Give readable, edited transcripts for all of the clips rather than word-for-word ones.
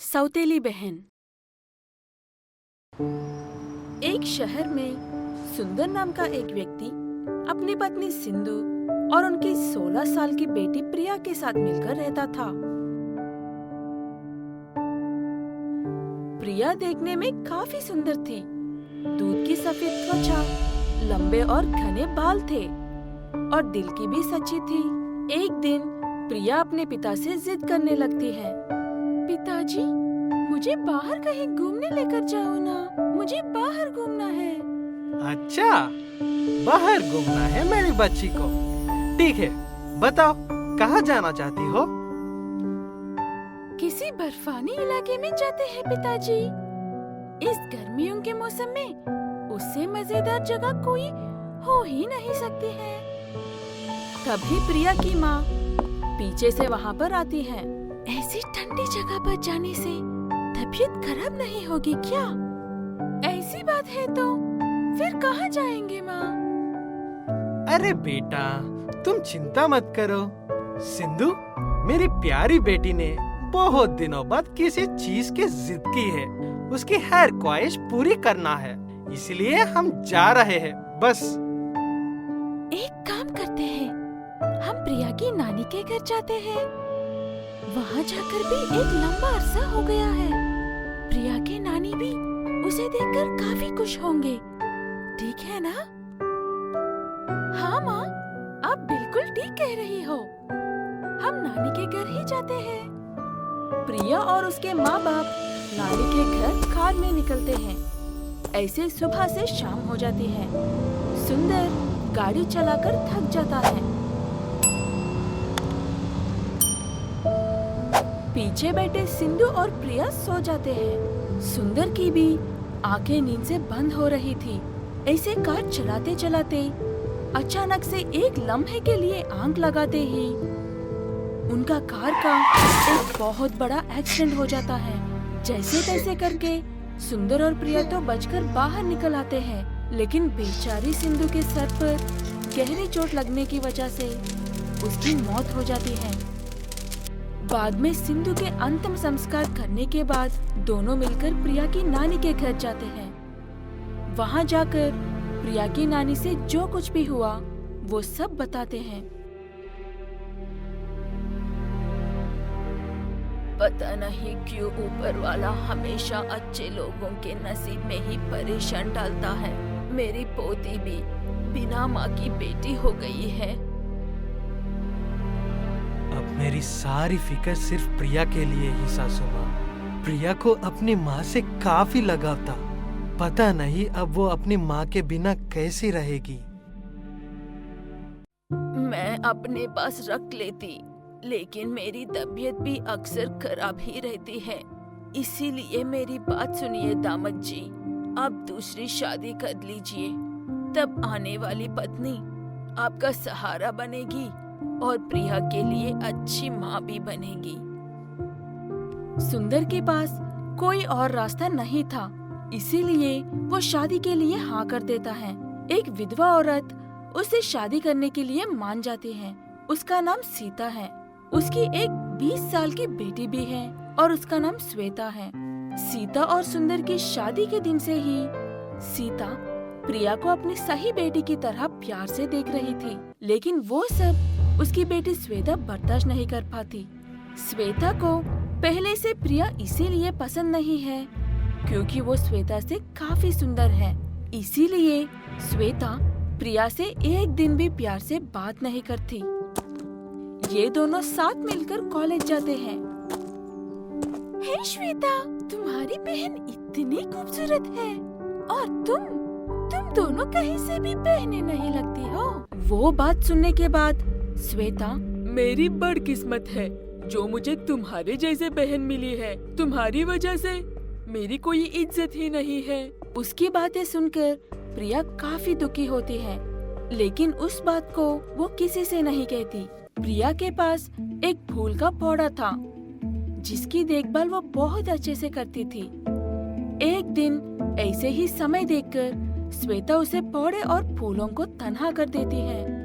सौतेली बहन। एक शहर में सुंदर नाम का एक व्यक्ति अपनी पत्नी सिंधु और उनकी 16 साल की बेटी प्रिया के साथ मिलकर रहता था। प्रिया देखने में काफी सुंदर थी। दूध की सफेद त्वचा, लंबे और घने बाल थे और दिल की भी सच्ची थी। एक दिन प्रिया अपने पिता से जिद करने लगती है। पिताजी, मुझे बाहर कहीं घूमने लेकर जाओ ना, मुझे बाहर घूमना है। अच्छा, बाहर घूमना है मेरी बच्ची को। ठीक है, बताओ कहाँ जाना चाहती हो? किसी बर्फानी इलाके में जाते हैं पिताजी। इस गर्मियों के मौसम में उससे मजेदार जगह कोई हो ही नहीं सकती है। तभी प्रिया की माँ पीछे से वहाँ पर आती है। ऐसी ठंडी जगह पर जाने से तबीयत खराब नहीं होगी क्या? ऐसी बात है तो फिर कहाँ जाएंगे माँ? अरे बेटा, तुम चिंता मत करो। सिंधु, मेरी प्यारी बेटी ने बहुत दिनों बाद किसी चीज की जिद की है। उसकी हर ख्वाहिश पूरी करना है, इसलिए हम जा रहे हैं। बस एक काम करते हैं, हम प्रिया की नानी के घर जाते हैं। वहाँ जाकर भी एक लंबा अरसा हो गया है। प्रिया के नानी भी उसे देखकर काफी खुश होंगे। ठीक है ना? हाँ माँ, आप बिल्कुल ठीक कह रही हो। हम नानी के घर ही जाते हैं। प्रिया और उसके माँ बाप नानी के घर कार में निकलते हैं। ऐसे सुबह से शाम हो जाती है। सुंदर गाड़ी चलाकर थक जाता है। पीछे बैठे सिंधु और प्रिया सो जाते हैं। सुंदर की भी आंखें नींद से बंद हो रही थी। ऐसे कार चलाते चलाते अचानक से एक लम्हे के लिए आंख लगाते ही उनका कार का एक बहुत बड़ा एक्सीडेंट हो जाता है। जैसे तैसे करके सुंदर और प्रिया तो बचकर बाहर निकल आते हैं, लेकिन बेचारी सिंधु के सर पर गहरी चोट लगने की वजह से उसकी मौत हो जाती है। बाद में सिंधु के अंतिम संस्कार करने के बाद दोनों मिलकर प्रिया की नानी के घर जाते हैं। वहां जाकर प्रिया की नानी से जो कुछ भी हुआ वो सब बताते हैं। पता नहीं क्यों ऊपर वाला हमेशा अच्छे लोगों के नसीब में ही परेशान डालता है। मेरी पोती भी बिना माँ की बेटी हो गई है। अब मेरी सारी फिक्र सिर्फ प्रिया के लिए ही सासू माँ। प्रिया को अपनी माँ से काफी लगाव था। पता नहीं अब वो अपनी माँ के बिना कैसी रहेगी। मैं अपने पास रख लेती, लेकिन मेरी तबीयत भी अक्सर खराब ही रहती है। इसीलिए मेरी बात सुनिए दामाद जी, आप दूसरी शादी कर लीजिए। तब आने वाली पत्नी आपका सहारा बनेगी और प्रिया के लिए अच्छी माँ भी बनेगी। सुंदर के पास कोई और रास्ता नहीं था, इसीलिए वो शादी के लिए हाँ कर देता है। एक विधवा औरत उसे शादी करने के लिए मान जाती है। उसका नाम सीता है। उसकी एक 20 साल की बेटी भी है और उसका नाम श्वेता है। सीता और सुंदर की शादी के दिन से ही सीता प्रिया को अपनी सही बेटी की तरह प्यार से देख रही थी, लेकिन वो सब उसकी बेटी श्वेता बर्दाश्त नहीं कर पाती। श्वेता को पहले से प्रिया इसीलिए पसंद नहीं है क्योंकि वो श्वेता से काफी सुंदर है। इसीलिए श्वेता प्रिया से एक दिन भी प्यार से बात नहीं करती। ये दोनों साथ मिलकर कॉलेज जाते हैं। हे श्वेता, तुम्हारी बहन इतनी खूबसूरत है और तुम दोनों कहीं से भी बहनें नहीं लगती हो। वो बात सुनने के बाद श्वेता, मेरी बड़ किस्मत है जो मुझे तुम्हारे जैसे बहन मिली है। तुम्हारी वजह से मेरी कोई इज्जत ही नहीं है। उसकी बातें सुनकर प्रिया काफी दुखी होती है, लेकिन उस बात को वो किसी से नहीं कहती। प्रिया के पास एक फूल का पौधा था जिसकी देखभाल वो बहुत अच्छे से करती थी। एक दिन ऐसे ही समय देखकर श्वेता उसे पौधे और फूलों को तन्हा कर देती है।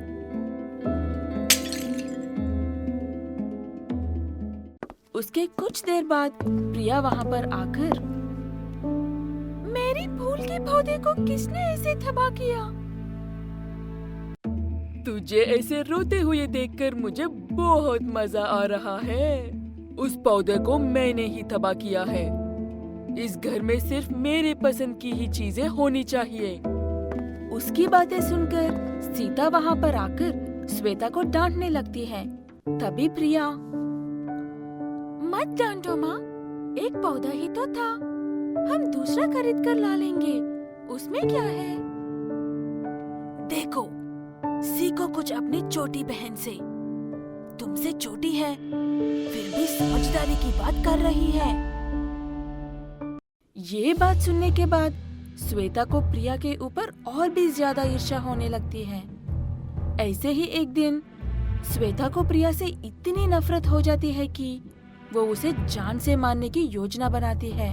उसके कुछ देर बाद प्रिया वहाँ पर आकर, मेरी फूल के पौधे को किसने ऐसे तबाह किया? तुझे ऐसे रोते हुए देखकर मुझे बहुत मजा आ रहा है। उस पौधे को मैंने ही तबाह किया है। इस घर में सिर्फ मेरे पसंद की ही चीजें होनी चाहिए। उसकी बातें सुनकर सीता वहाँ पर आकर श्वेता को डांटने लगती है। तभी प्रिया, मत डांटो माँ, एक पौधा ही तो था, हम दूसरा खरीद कर ला लेंगे, उसमें क्या है? देखो, सीखो कुछ अपनी छोटी बहन से। तुमसे छोटी है, फिर भी समझदारी की बात कर रही है। ये बात सुनने के बाद श्वेता को प्रिया के ऊपर और भी ज्यादा ईर्ष्या होने लगती है। ऐसे ही एक दिन श्वेता को प्रिया से इतनी नफरत हो जाती है कि वो उसे जान से मारने की योजना बनाती है।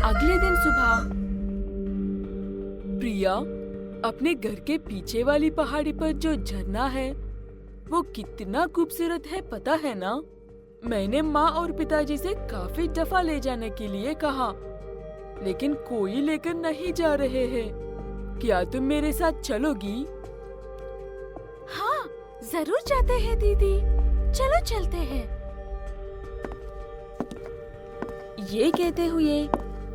अगले दिन सुबह प्रिया, अपने घर के पीछे वाली पहाड़ी पर जो झरना है वो कितना खूबसूरत है पता है ना? मैंने माँ और पिताजी से काफी दफा ले जाने के लिए कहा, लेकिन कोई लेकर नहीं जा रहे हैं। क्या तुम मेरे साथ चलोगी? हाँ, जरूर जाते हैं दीदी, चलो चलते हैं। ये कहते हुए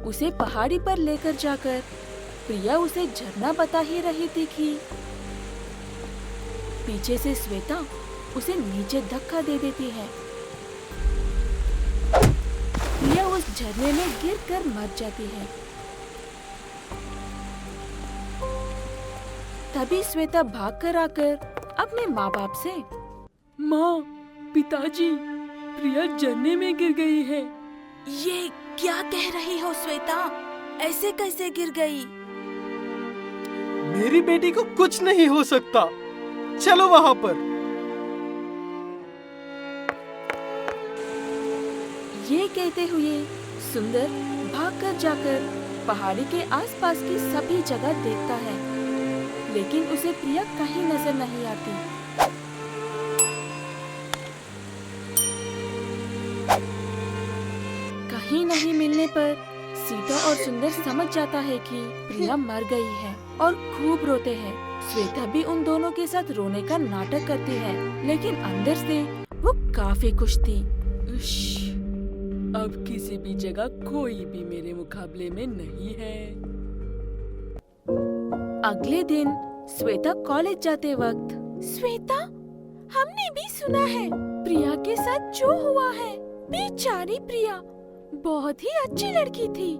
उसे पहाड़ी पर लेकर जाकर प्रिया उसे झरना बता ही रही थी कि पीछे से श्वेता उसे नीचे धक्का दे देती है। प्रिया उस झरने में गिरकर मर जाती है। तभी श्वेता भागकर आकर अपने माँ बाप से, माँ, पिताजी, प्रिया झरने में गिर गई है। ये क्या कह रही हो श्वेता? ऐसे कैसे गिर गई? मेरी बेटी को कुछ नहीं हो सकता, चलो वहाँ पर। ये कहते हुए सुंदर भागकर जाकर पहाड़ी के आसपास की सभी जगह देखता है, लेकिन उसे प्रिया कहीं नजर नहीं आती। कहीं नहीं मिलने पर सीता और सुंदर समझ जाता है कि प्रिया मर गई है और खूब रोते हैं। श्वेता भी उन दोनों के साथ रोने का नाटक करती है, लेकिन अंदर से वो काफी खुश थी। अब किसी भी जगह कोई भी मेरे मुकाबले में नहीं है। अगले दिन श्वेता कॉलेज जाते वक्त, श्वेता, हमने भी सुना है प्रिया के साथ जो हुआ है। बेचारी प्रिया बहुत ही अच्छी लड़की थी।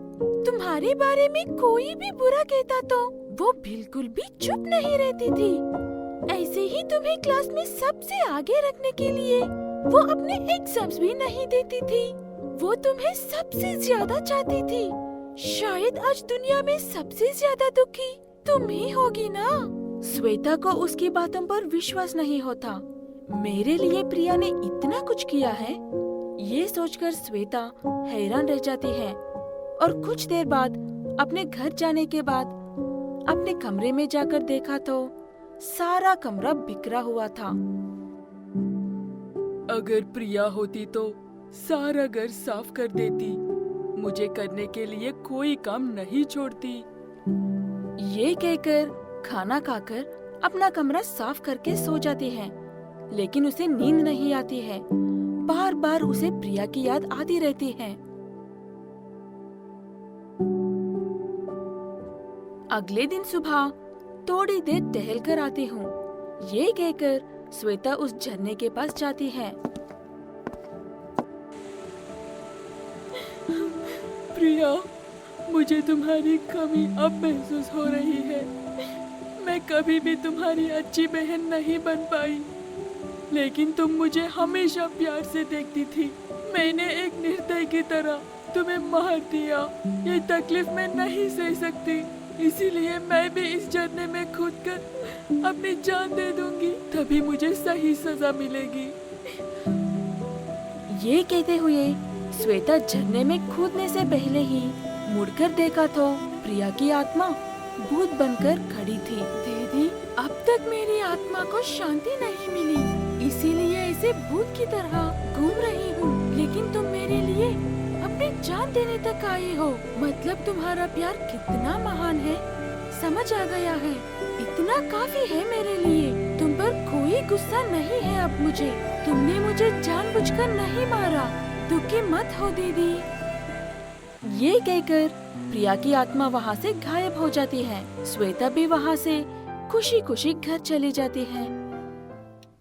तुम्हारे बारे में कोई भी बुरा कहता तो वो बिल्कुल भी चुप नहीं रहती थी। ऐसे ही तुम्हें क्लास में सबसे आगे रखने के लिए वो अपने एग्जाम्स भी नहीं देती थी। वो तुम्हें सबसे ज्यादा चाहती थी। शायद आज दुनिया में सबसे ज्यादा दुखी तुम ही होगी ना? श्वेता को उसकी बातों पर विश्वास नहीं होता। मेरे लिए प्रिया ने इतना कुछ किया है, ये सोचकर श्वेता हैरान रह जाती है और कुछ देर बाद अपने घर जाने के बाद अपने कमरे में जाकर देखा तो सारा कमरा बिखरा हुआ था। अगर प्रिया होती तो सारा घर साफ कर देती, मुझे करने के लिए कोई काम नहीं छोड़ती। ये कहकर खाना खाकर अपना कमरा साफ करके सो जाती है, लेकिन उसे नींद नहीं आती है। बार बार उसे प्रिया की याद आती रहती है। अगले दिन सुबह थोड़ी देर टहल कर आती हूँ, ये कहकर श्वेता उस झरने के पास जाती है। प्रिया, मुझे तुम्हारी कमी अब महसूस हो रही है। मैं कभी भी तुम्हारी अच्छी बहन नहीं बन पाई, लेकिन तुम मुझे हमेशा प्यार से देखती थी। मैंने एक निर्दयी की तरह तुम्हें मार दिया। ये तकलीफ मैं नहीं सह सकती, इसीलिए मैं भी इस झरने में कूदकर अपनी जान दे दूंगी, तभी मुझे सही सजा मिलेगी। ये कहते हुए श्वेता झरने में कूदने से पहले ही मुड़कर देखा तो प्रिया की आत्मा भूत बनकर खड़ी थी। दीदी, अब तक मेरी आत्मा को शांति नहीं मिली, इसीलिए ऐसे भूत की तरह घूम रही हूँ। लेकिन तुम मेरे लिए अपनी जान देने तक आए हो। मतलब तुम्हारा प्यार कितना महान है, समझ आ गया है। इतना काफी है मेरे लिए। तुम पर कोई गुस्सा नहीं है अब मुझे। तुमने मुझे जानबूझकर नहीं मारा। दुखी मत हो दीदी। ये कहकर प्रिया की आत्मा वहाँ से गायब हो जाती है। श्वेता भी वहाँ से खुशी खुशी घर चली जाती है।